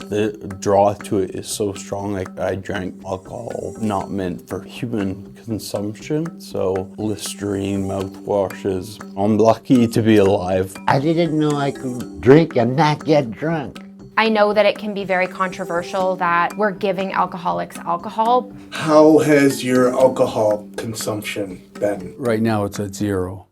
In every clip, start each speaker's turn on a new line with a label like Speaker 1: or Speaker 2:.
Speaker 1: The draw to it is so strong. Like, I drank alcohol not meant for human consumption. So Listerine, mouthwashes. I'm lucky to be alive.
Speaker 2: I didn't know I could drink and not get drunk.
Speaker 3: I know that it can be very controversial that we're giving alcoholics alcohol.
Speaker 4: How has your alcohol consumption been?
Speaker 5: Right now it's at 0.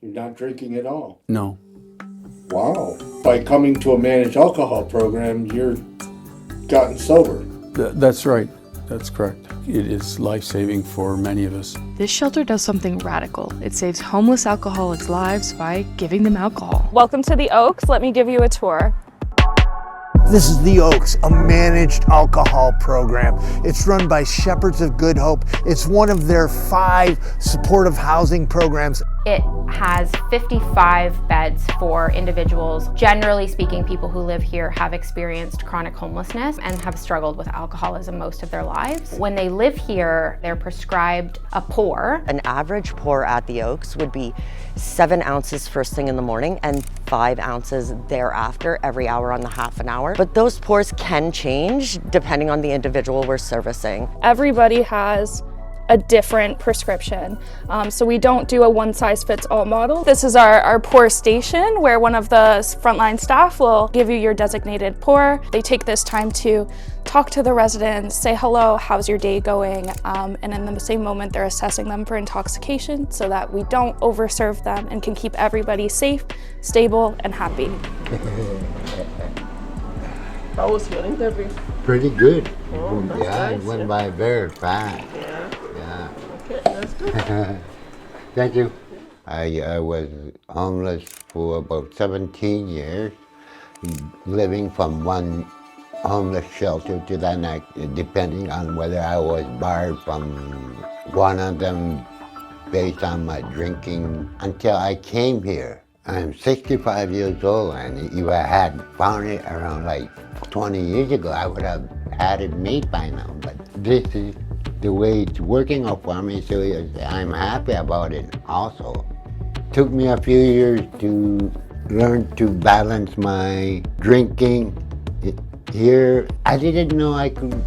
Speaker 4: You're not drinking at all?
Speaker 5: No.
Speaker 4: Wow. By coming to a managed alcohol program, you're gotten sober.
Speaker 5: That's right. That's correct. It is life-saving for many of us.
Speaker 6: This shelter does something radical. It saves homeless alcoholics' lives by giving them alcohol.
Speaker 7: Welcome to the Oaks. Let me give you a tour.
Speaker 8: This is the Oaks, a managed alcohol program. It's run by Shepherds of Good Hope. It's one of their 5 supportive housing programs.
Speaker 3: It has 55 beds for individuals. Generally speaking, people who live here have experienced chronic homelessness and have struggled with alcoholism most of their lives. When they live here, they're prescribed a pour.
Speaker 9: An average pour at the Oaks would be 7 ounces first thing in the morning and 5 ounces thereafter every hour on the half an hour. But those pours can change depending on the individual we're servicing.
Speaker 7: Everybody has a different prescription. So we don't do a one-size-fits-all model. This is our pour station where one of the frontline staff will give you your designated pour. They take this time to talk to the residents, say hello, how's your day going? And in the same moment, they're assessing them for intoxication so that we don't overserve them and can keep everybody safe, stable, and happy.
Speaker 10: How was feeling, Debbie?
Speaker 2: Pretty good.
Speaker 10: Oh, that's
Speaker 2: yeah,
Speaker 10: nice,
Speaker 2: it went by very fast.
Speaker 10: Yeah.
Speaker 2: Yeah.
Speaker 10: Okay, that's good.
Speaker 2: Thank you. I was homeless for about 17 years, living from one homeless shelter to the next, depending on whether I was barred from one of them based on my drinking until I came here. I'm 65 years old, and if I had found it around like 20 years ago, I would have had it made by now. But this is the way it's working out for me, so I'm happy about it also. Took me a few years to learn to balance my drinking. Here, I didn't know I could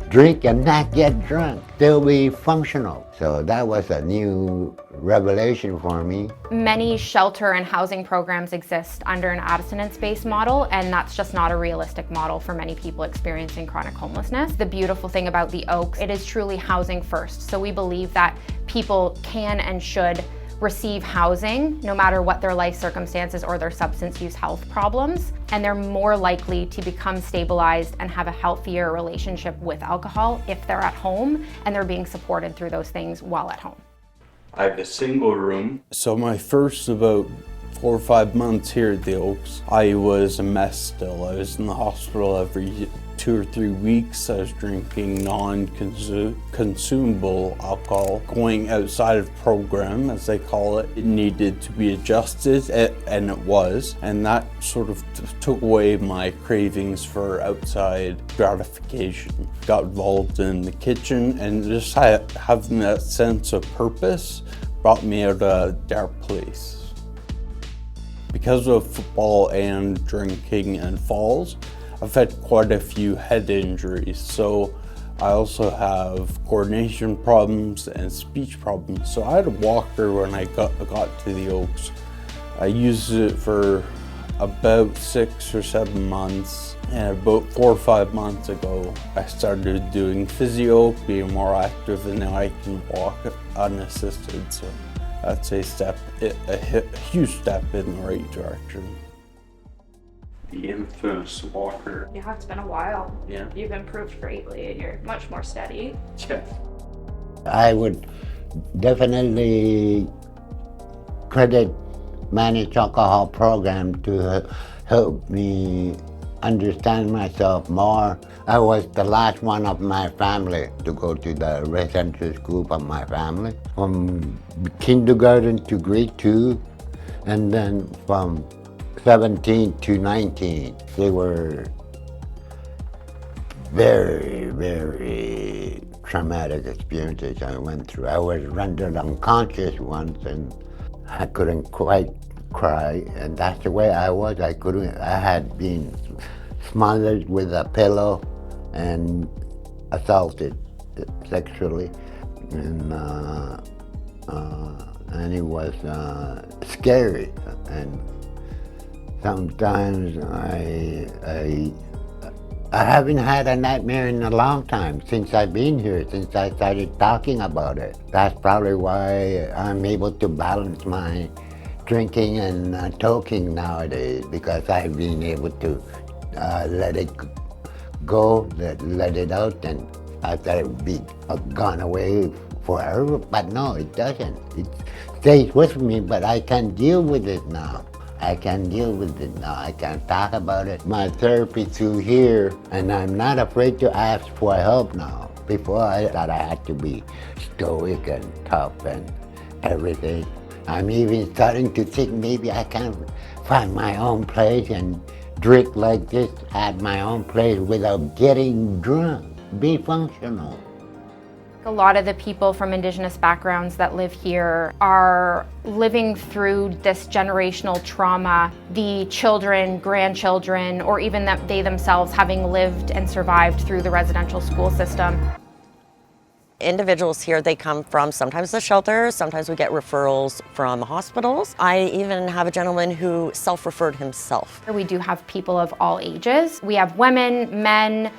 Speaker 2: drink and not get drunk, still be functional. So that was a new revelation for me.
Speaker 3: Many shelter and housing programs exist under an abstinence-based model, and that's just not a realistic model for many people experiencing chronic homelessness. The beautiful thing about the Oaks, it is truly housing first. So we believe that people can and should receive housing no matter what their life circumstances or their substance use health problems, and they're more likely to become stabilized and have a healthier relationship with alcohol if they're at home and they're being supported through those things while at home.
Speaker 1: I have a single room. So my first about 4 or 5 months here at the Oaks, I was a mess still. I was in the hospital every 2 or 3 weeks. I was drinking non-consumable alcohol, going outside of program, as they call it. It needed to be adjusted, and it was. And that sort of took away my cravings for outside gratification. Got involved in the kitchen, and just having that sense of purpose brought me out of a dark place. Because of football and drinking and falls, I've had quite a few head injuries, so I also have coordination problems and speech problems. So I had a walker when I got to the Oaks. I used it for about 6 or 7 months, and about 4 or 5 months ago, I started doing physio, being more active, and now I can walk unassisted. So that's a huge step in the right direction. The infamous walker.
Speaker 7: Yeah, it's been a while.
Speaker 1: Yeah.
Speaker 7: You've improved greatly and you're much more steady.
Speaker 1: Yeah.
Speaker 2: I would definitely credit managed alcohol program to help me understand myself more. I was the last one of my family to go to the residential school of my family, from kindergarten to grade 2, and then from 17 to 19. They were very, very traumatic experiences I went through. I was rendered unconscious once, and I couldn't quite cry, and that's the way I was. I had been smothered with a pillow and assaulted sexually. And it was scary. And sometimes I haven't had a nightmare in a long time since I've been here, since I started talking about it. That's probably why I'm able to balance my drinking and talking nowadays, because I've been able to let it go, let it out, and I thought it would be gone away forever, but no, it doesn't. It stays with me, but I can deal with it now. I can deal with it now. I can talk about it. My therapy through here, and I'm not afraid to ask for help now. Before I thought I had to be stoic and tough and everything. I'm even starting to think maybe I can find my own place and drink like this at my own place without getting drunk. Be functional.
Speaker 3: A lot of the people from Indigenous backgrounds that live here are living through this generational trauma, the children, grandchildren, or even that they themselves having lived and survived through the residential school system.
Speaker 9: Individuals here, they come from sometimes the shelter, sometimes we get referrals from hospitals. I even have a gentleman who self-referred himself.
Speaker 3: We do have people of all ages. We have women, men,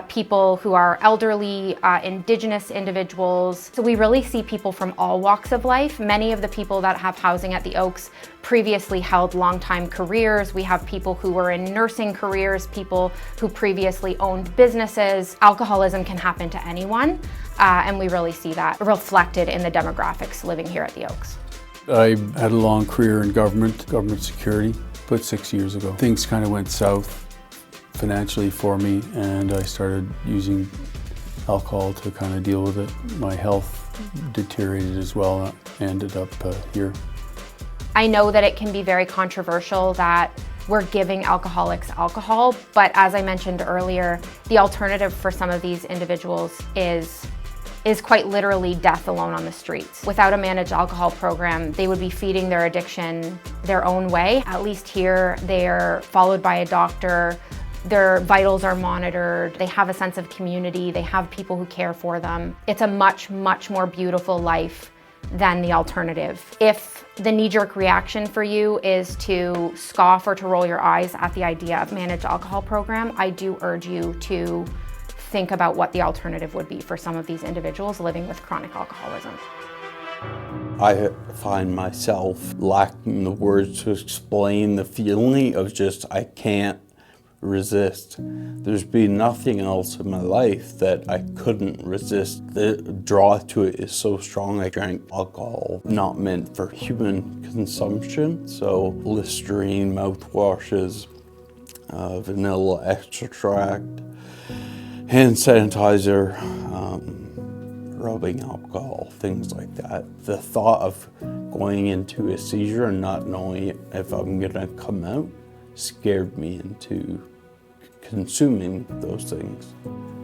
Speaker 3: people who are elderly, Indigenous individuals. So we really see people from all walks of life. Many of the people that have housing at the Oaks previously held long-time careers. We have people who were in nursing careers, people who previously owned businesses. Alcoholism can happen to anyone, and we really see that reflected in the demographics living here at the Oaks.
Speaker 5: I had a long career in government security, about 6 years ago. Things kind of went south financially for me, and I started using alcohol to kind of deal with it. My health deteriorated as well. I ended up here.
Speaker 3: I know that it can be very controversial that we're giving alcoholics alcohol, but as I mentioned earlier, the alternative for some of these individuals is quite literally death alone on the streets. Without a managed alcohol program, they would be feeding their addiction their own way. At least here, they're followed by a doctor. Their vitals are monitored, they have a sense of community, they have people who care for them. It's a much, much more beautiful life than the alternative. If the knee-jerk reaction for you is to scoff or to roll your eyes at the idea of managed alcohol program, I do urge you to think about what the alternative would be for some of these individuals living with chronic alcoholism.
Speaker 1: I find myself lacking the words to explain the feeling of just, I can't resist. There's been nothing else in my life that I couldn't resist. The draw to it is so strong. I drank alcohol not meant for human consumption, so Listerine mouthwashes, vanilla extract, hand sanitizer, rubbing alcohol, things like that. The thought of going into a seizure and not knowing if I'm gonna come out scared me into consuming those things.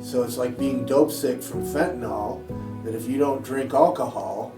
Speaker 8: So it's like being dope sick from fentanyl, that if you don't drink alcohol,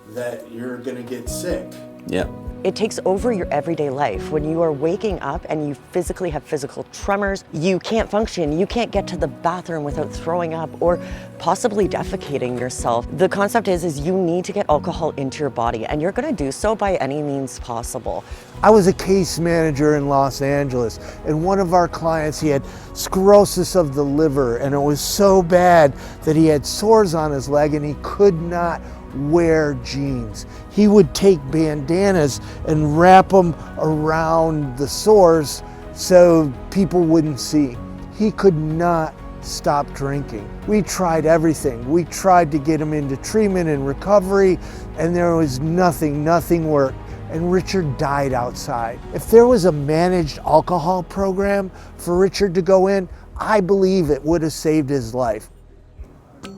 Speaker 8: that you're gonna get sick.
Speaker 1: Yeah.
Speaker 9: It takes over your everyday life. When you are waking up and you physically have physical tremors, you can't function, you can't get to the bathroom without throwing up or possibly defecating yourself. The concept is you need to get alcohol into your body, and you're gonna do so by any means possible.
Speaker 8: I was a case manager in Los Angeles, and one of our clients, he had cirrhosis of the liver, and it was so bad that he had sores on his leg and he could not wear jeans. He would take bandanas and wrap them around the sores so people wouldn't see. He could not stop drinking. We tried everything. We tried to get him into treatment and recovery, and there was nothing worked. And Richard died outside. If there was a managed alcohol program for Richard to go in, I believe it would have saved his life.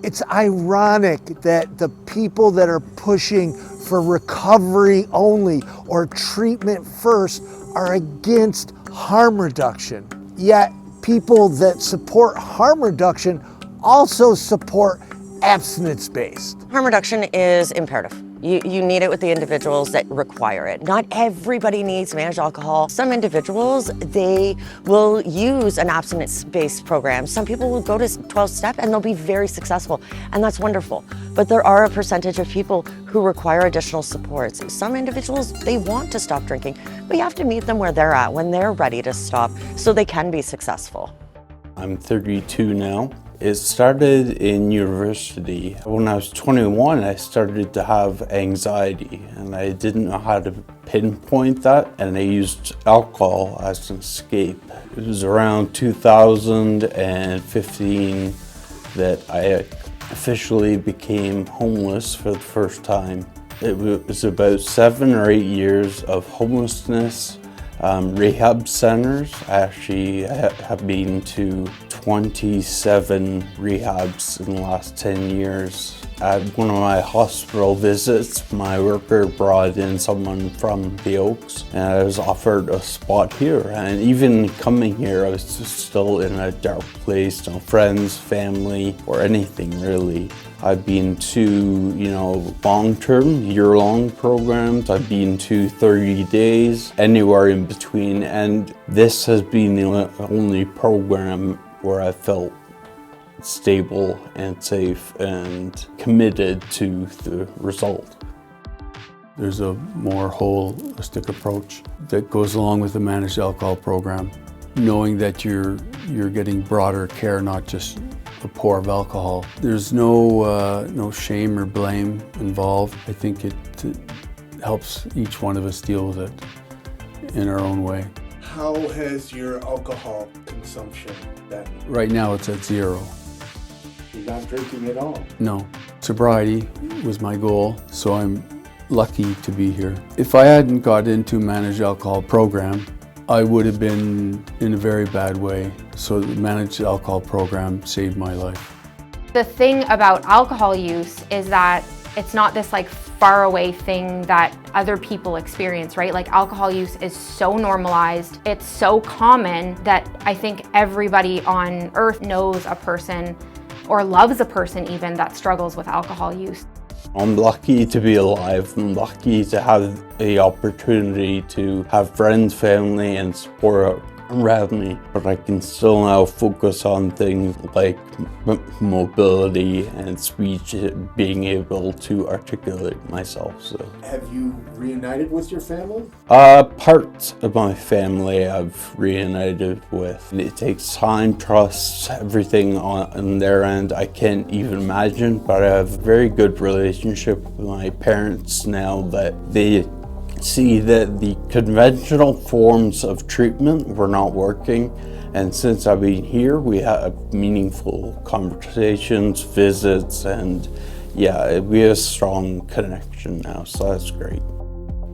Speaker 8: It's ironic that the people that are pushing for recovery only or treatment first are against harm reduction. Yet people that support harm reduction also support abstinence-based.
Speaker 9: Harm reduction is imperative. You need it with the individuals that require it. Not everybody needs managed alcohol. Some individuals, they will use an abstinence-based program. Some people will go to 12-step and they'll be very successful, and that's wonderful. But there are a percentage of people who require additional supports. Some individuals, they want to stop drinking, but you have to meet them where they're at when they're ready to stop so they can be successful.
Speaker 1: I'm 32 now. It started in university. When I was 21, I started to have anxiety, and I didn't know how to pinpoint that, and I used alcohol as an escape. It was around 2015 that I officially became homeless for the first time. It was about 7 or 8 years of homelessness, rehab centers. I actually have been to 27 rehabs in the last 10 years. At one of my hospital visits, my worker brought in someone from the Oaks, and I was offered a spot here. And even coming here, I was still in a dark place, no friends, family, or anything really. I've been to, long-term, year-long programs. I've been to 30 days, anywhere in between, and this has been the only program where I felt stable and safe and committed to the result.
Speaker 5: There's a more holistic approach that goes along with the managed alcohol program, knowing that you're getting broader care, not just the pour of alcohol. There's no shame or blame involved. I think it helps each one of us deal with it in our own way.
Speaker 4: How has your alcohol consumption been?
Speaker 5: Right now it's at 0.
Speaker 4: You're not drinking at all?
Speaker 5: No. Sobriety was my goal, so I'm lucky to be here. If I hadn't got into managed alcohol program, I would have been in a very bad way. So the managed alcohol program saved my life.
Speaker 3: The thing about alcohol use is that it's not this faraway thing that other people experience, right? Alcohol use is so normalized, it's so common that I think everybody on earth knows a person or loves a person even that struggles with alcohol use.
Speaker 1: I'm lucky to be alive. I'm lucky to have the opportunity to have friends, family, and support around me, but I can still now focus on things like mobility and speech, being able to articulate myself. So,
Speaker 4: have you reunited with your family?
Speaker 1: Parts of my family I've reunited with. It takes time, trust, everything on their end. I can't even imagine, but I have a very good relationship with my parents now that they see that the conventional forms of treatment were not working, and since I've been here we have meaningful conversations, visits, and we have a strong connection now, so that's great.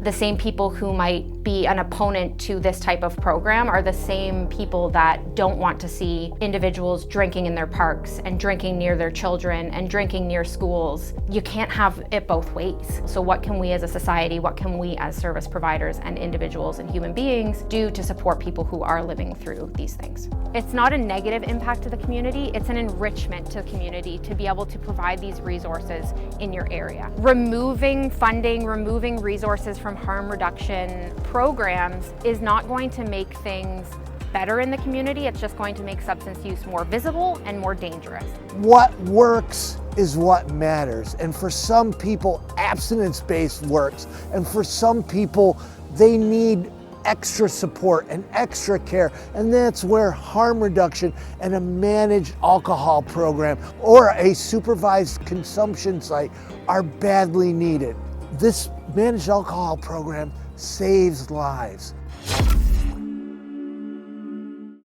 Speaker 3: The same people who might be an opponent to this type of program are the same people that don't want to see individuals drinking in their parks and drinking near their children and drinking near schools. You can't have it both ways. So what can we as a society, what can we as service providers and individuals and human beings do to support people who are living through these things? It's not a negative impact to the community, it's an enrichment to the community to be able to provide these resources in your area. Removing funding, removing resources from harm reduction programs is not going to make things better in the community, it's just going to make substance use more visible and more dangerous.
Speaker 8: What works is what matters, and for some people abstinence-based works, and for some people they need extra support and extra care, and that's where harm reduction and a managed alcohol program or a supervised consumption site are badly needed. This managed alcohol program saves lives.